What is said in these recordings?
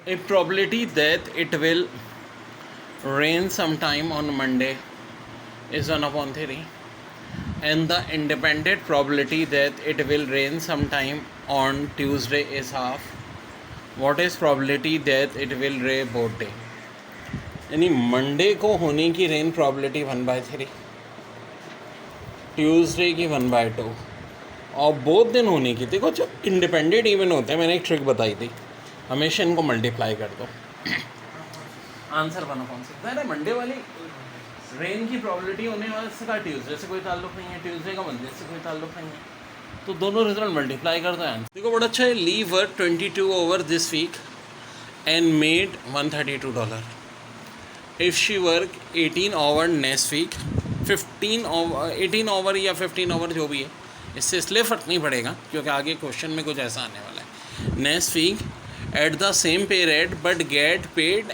A probability that it will rain sometime on Monday is 1/3, and the independent probability that it will rain sometime on Tuesday is half. What is probability that it will rain both day? यानी Monday को होने की rain probability 1/3, Tuesday की 1/2, और both दिन होने की, देखो जब इंडिपेंडेंट इवन होते हैं, मैंने एक ट्रिक बताई थी, हमेशा इनको मल्टीप्लाई कर दो, आंसर 1/6 है ना। मंडे वाली रेन की प्रोबेबिलिटी होने वाले का ट्यूसडे से कोई ताल्लुक नहीं है, ट्यूसडे का मंडे से कोई ताल्लुक नहीं है, तो दोनों रिजल्ट मल्टीप्लाई कर दो आंसर। देखो बड़ा अच्छा है, Lee work 22 hours this week and made $132। If she work 18 hours next week, 18 hours या 15 ओवर जो भी है, इससे इसलिए फ़र्क नहीं पड़ेगा क्योंकि आगे क्वेश्चन में कुछ ऐसा आने वाला है। Next week at the same pay rate but get paid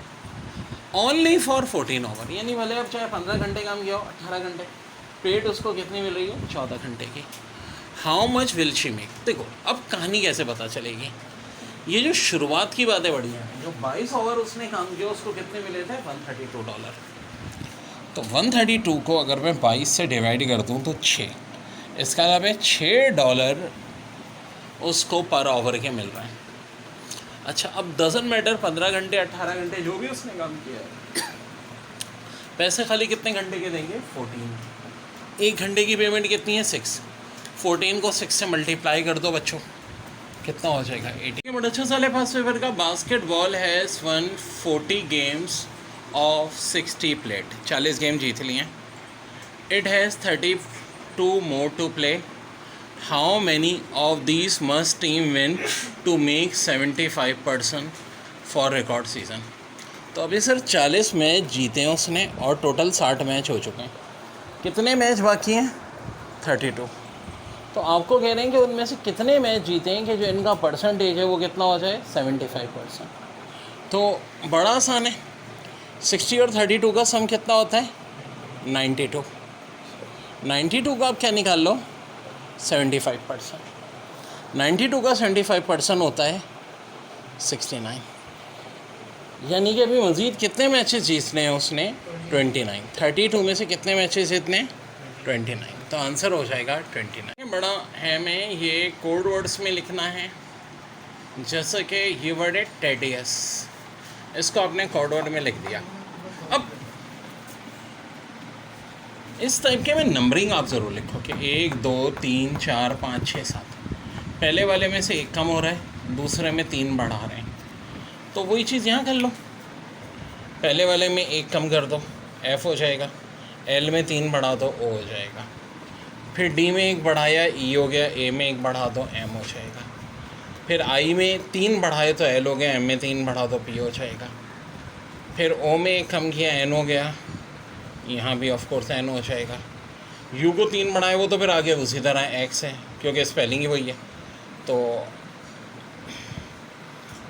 only for 14 hours, यानी भले अब चाहे 15 घंटे काम किया हो, 18 घंटे, पेड उसको कितनी मिल रही हो, 14 घंटे की। How much will she make? देखो अब कहानी कैसे पता चलेगी, ये जो शुरुआत की बातें बढ़िया हैं। जो 22 ओवर उसने काम किया उसको कितने मिले थे, $132। तो 132 को अगर मैं 22 से डिवाइड कर दूँ तो 6, इसका मतलब है $6 उसको पर ओवर के मिल रहे हैं। अच्छा अब डजंट मैटर 15 घंटे 18 घंटे जो भी उसने काम किया है, पैसे खाली कितने घंटे के देंगे, 14। एक घंटे की पेमेंट कितनी है, 6। 14 को 6 से मल्टीप्लाई कर दो बच्चों, कितना हो जाएगा, 80। बड़ा अच्छा साल है फर्स्ट पेपर का। Basketball has won 40 games of 60 played, 40 game जीत लिए हैं। It has 32 more to play. How many of these must team win to make 75% for record season? तो अभी सर 40 मैच जीते हैं उसने और टोटल 60 मैच हो चुके हैं। कितने मैच बाकी हैं, 32। तो आपको कह रहे हैं कि उनमें से कितने मैच जीते हैं कि जो इनका परसेंटेज है वो कितना हो जाए, 75%। तो बड़ा आसान है, 60 और 32 का सम कितना होता है, 92। 92 का आप क्या निकाल लो, 75%। 92 का 75% होता है 69, यानी कि अभी मज़ीद कितने मैचेस जीतने हैं उसने, 29। 32 में से कितने मैचेस जीतने, 29, तो आंसर हो जाएगा 29। बड़ा है में ये कोड वर्ड्स में लिखना है, जैसे कि ये वर्ड है टेडियस, इसको आपने कोड वर्ड में लिख दिया। अब इस टाइप के में नंबरिंग आप ज़रूर लिखो कि 1 2 3 4 5 6 7, पहले वाले में से 1 कम हो रहा है, दूसरे में 3 बढ़ा रहे हैं, तो वही चीज़ यहाँ कर लो, पहले वाले में 1 कम कर दो, F हो जाएगा, L में 3 बढ़ा दो, O हो जाएगा, फिर D में 1 बढ़ाया, E हो गया, A में 1 बढ़ा दो, M हो जाएगा, फिर I में 3 बढ़ाए तो L हो गया, M में 3 बढ़ा दो, P हो जाएगा, फिर O में 1 कम किया, N हो गया, यहाँ भी ऑफ कोर्स N हो जाएगा, U को 3 बढ़ाए वो तो फिर आगे उसी तरह X है क्योंकि स्पेलिंग ही वही है। तो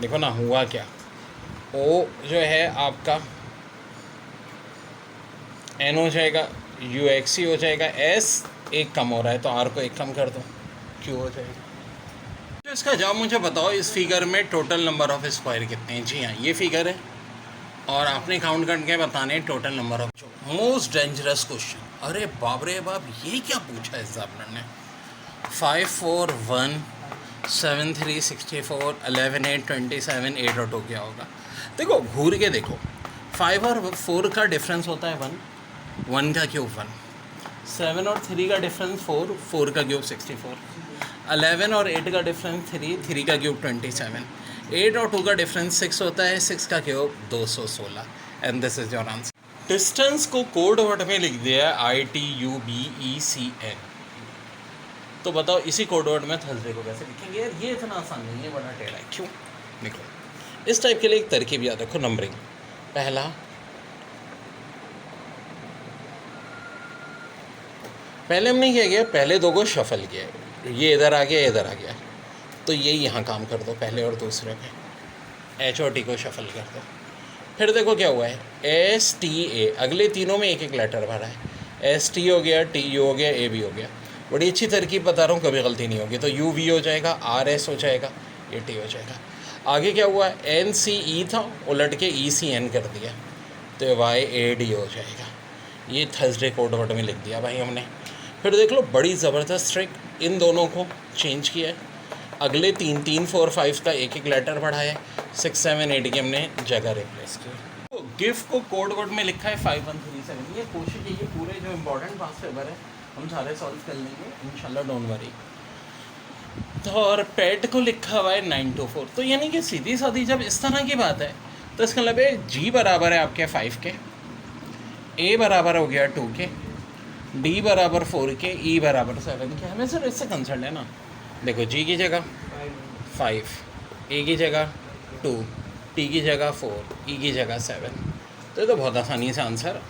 देखो ना हुआ क्या, O जो है आपका N हो जाएगा, U X ही हो जाएगा, S 1 कम हो रहा है तो R को 1 कम कर दो, Q हो जाएगा। तो इसका जवाब मुझे बताओ, इस फिगर में टोटल नंबर ऑफ स्क्वायर कितने हैं? जी हाँ ये फिगर है और आपने काउंट करके बताने total number of. Most dangerous question, अरे बाप रे बाप, ये क्या पूछा है एग्जामिनर ने। 5 4 1 7 3 64 11 8 27 8 और 2 क्या होगा? देखो घूर के देखो, 5 और 4 का डिफरेंस होता है 1, 1 का क्यूब 1, 7 और 3 का डिफरेंस 4, 4 का क्यूब 64, 11 और 8 का डिफरेंस 3, 3 का क्यूब 27, 8 और 2 का डिफरेंस 6 होता है, 6 का cube 216, and this is your answer. Distance को कोड वर्ड में लिख दिया है ITUBECN। तो बताओ इसी कोड वर्ड में थर्सडे को कैसे लिखेंगे? यार ये इतना आसान नहीं है, बड़ा टेढ़ा है, क्यों? देखो इस टाइप के लिए एक तरकीब याद रखो, नंबरिंग। पहला पहले हमने क्या किया, पहले 2 को शफल किया, ये इधर आ गया, इधर आ गया, तो ये यहाँ काम कर दो पहले और दूसरे में, H और T को शफल कर दो। फिर देखो क्या हुआ है, STA, अगले तीनों में एक एक लेटर भरा है, ST हो गया, TU हो गया, AB हो गया। बड़ी अच्छी तरकीब बता रहा हूँ, कभी गलती नहीं होगी। तो UV हो जाएगा, RS हो जाएगा, AT हो जाएगा। आगे क्या हुआ, एन सी ई था, उलट के ई सी एन कर दिया, तो वाई ए डी हो जाएगा। ये थर्सडे कोड वर्ड में लिख दिया भाई हमने। फिर देख लो बड़ी ज़बरदस्त ट्रिक, इन दोनों को चेंज किया है, अगले 3 3 4 5 का एक एक लेटर बढ़ाया, 6 7 8 की हमने जगह रिप्लेस की। तो गिफ्ट को कोड वर्ड में लिखा है 5137। ये कोशिश कीजिए पूरे जो इम्पोर्टेंट पास पेपर है हम सारे सॉल्व कर लेंगे इंशाल्लाह, डोंट वरी। तो और पेट को लिखा हुआ है 924। तो यानी कि सीधी साधी जब इस तरह की बात है तो इसका मतलब है जी बराबर है आपके 5 के, ए बराबर हो गया 2 के, डी बराबर 4 के, ई बराबर 7 के। हमें सर इससे कंसर्न है ना। देखो जी की जगह 5, ए की जगह 2, टी की जगह 4, ई की जगह 7। तो ये तो बहुत आसानी से आंसर